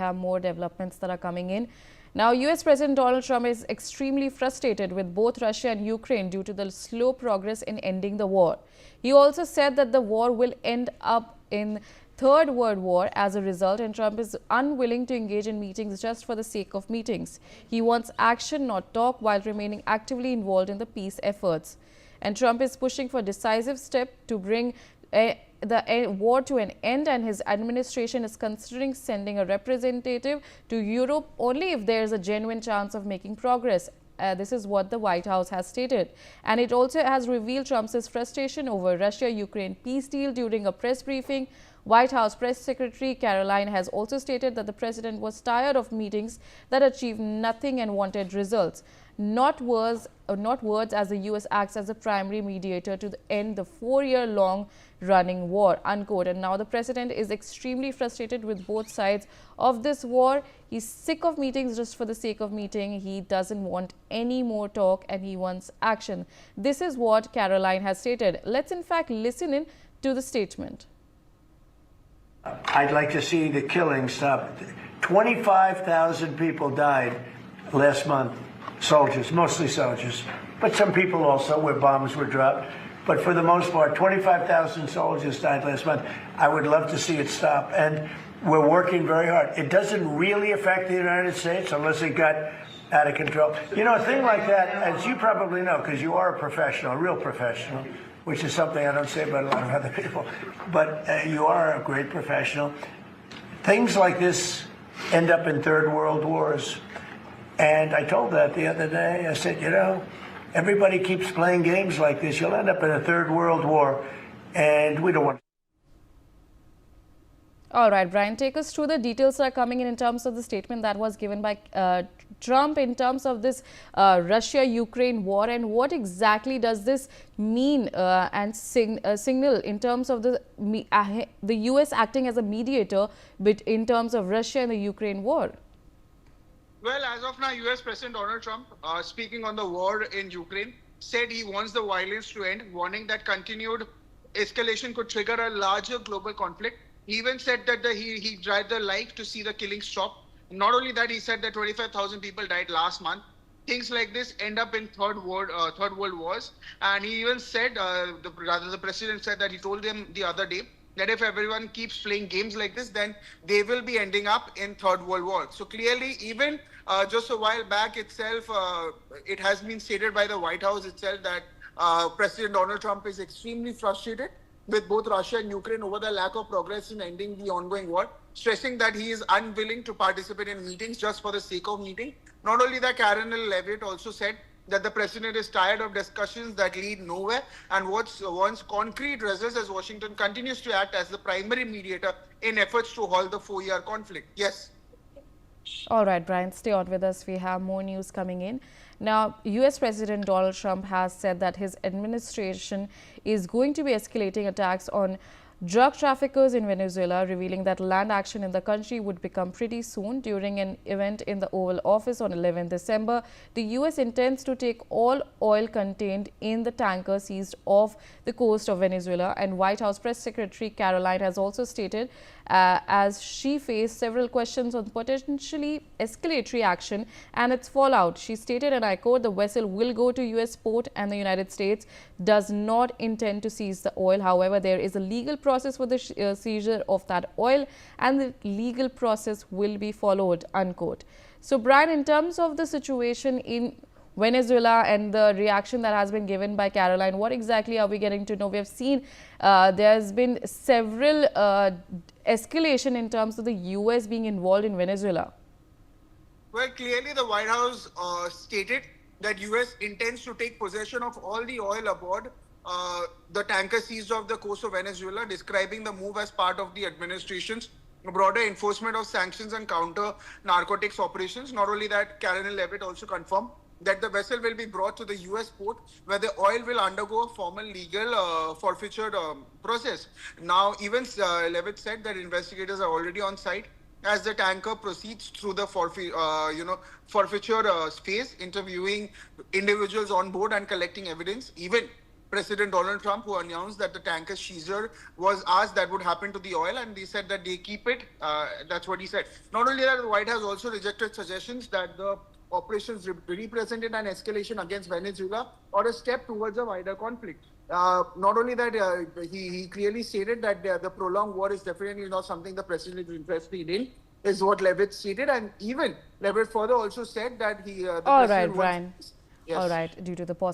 Have more developments that are coming in. Now, US President Donald Trump is extremely frustrated with both Russia and Ukraine due to the slow progress in ending the war. He also said that the war will end up in Third World War as a result, and Trump is unwilling to engage in meetings just for the sake of meetings. He wants action, not talk, while remaining actively involved in the peace efforts. And Trump is pushing for decisive steps to bring the war to an end, and his administration is considering sending a representative to Europe only if there is a genuine chance of making progress. This is what the White House has stated. And it also has revealed Trump's frustration over Russia-Ukraine peace deal during a press briefing. White House Press Secretary Caroline has also stated that the president was tired of meetings that achieved nothing and wanted results, not words, as the U.S. acts as a primary mediator to end the 4-year-long running war, unquote. And now the president is extremely frustrated with both sides of this war. He's sick of meetings just for the sake of meeting. He doesn't want any more talk and he wants action. This is what Caroline has stated. Let's in fact listen in to the statement. I'd like to see the killing stop. 25,000 people died last month, soldiers, mostly soldiers, but some people also where bombs were dropped. But for the most part, 25,000 soldiers died last month. I would love to see it stop. And we're working very hard. It doesn't really affect the United States unless it got out of control. You know, a thing like that, as you probably know, because you are a professional, a real professional, which is something I don't say about a lot of other people, but you are a great professional. Things like this end up in third world wars. And I told that the other day. I said, you know, everybody keeps playing games like this. You'll end up in a third world war, and we don't want to. All right, Brian, take us through the details that are coming in terms of the statement that was given by Trump in terms of this Russia-Ukraine war, and what exactly does this mean and signal in terms of the U.S. acting as a mediator in terms of Russia and the Ukraine war? Well, as of now, U.S. President Donald Trump, speaking on the war in Ukraine, said he wants the violence to end, warning that continued escalation could trigger a larger global conflict. He even said that he'd rather like to see the killing stop. Not only that, he said that 25,000 people died last month. Things like this end up in third world wars. And he even said, the president said that he told them the other day that if everyone keeps playing games like this, then they will be ending up in third world war. So clearly, even just a while back itself, it has been stated by the White House itself that President Donald Trump is extremely frustrated with both Russia and Ukraine over the lack of progress in ending the ongoing war, stressing that he is unwilling to participate in meetings just for the sake of meeting. Not only that, Karen Levitt also said that the president is tired of discussions that lead nowhere and wants concrete results as Washington continues to act as the primary mediator in efforts to halt the 4-year conflict. Yes. All right, Brian, stay on with us. We have more news coming in. Now, U.S. President Donald Trump has said that his administration is going to be escalating attacks on drug traffickers in Venezuela, revealing that land action in the country would become pretty soon. During an event in the Oval Office on 11 December, the U.S. intends to take all oil contained in the tanker seized off the coast of Venezuela. And White House Press Secretary Caroline has also stated, as she faced several questions on potentially escalatory action and its fallout. She stated, and I quote, "The vessel will go to U.S. port and the United States does not intend to seize the oil. However, there is a legal process for the seizure of that oil and the legal process will be followed," unquote. So, Brian, in terms of the situation in Venezuela and the reaction that has been given by Caroline, what exactly are we getting to know? We have seen there's been several escalation in terms of the U.S. being involved in Venezuela. Well, clearly the White House stated that U.S. intends to take possession of all the oil aboard the tanker seized off the coast of Venezuela, describing the move as part of the administration's broader enforcement of sanctions and counter narcotics operations. Not only that, Karen Levitt also confirmed that the vessel will be brought to the U.S. port where the oil will undergo a formal legal forfeiture process. Now, even Levitt said that investigators are already on site as the tanker proceeds through the forfeiture phase, interviewing individuals on board and collecting evidence. Even President Donald Trump, who announced that the tanker seizure was asked that would happen to the oil, and they said that they keep it. That's what he said. Not only that, the White House also rejected suggestions that the operations represented an escalation against Venezuela or a step towards a wider conflict. Not only that, he clearly stated that the prolonged war is definitely not something the president is interested in, is what Levitt stated. And even Levitt further also said that the All right, president Brian. wants... Yes. All right. Due to the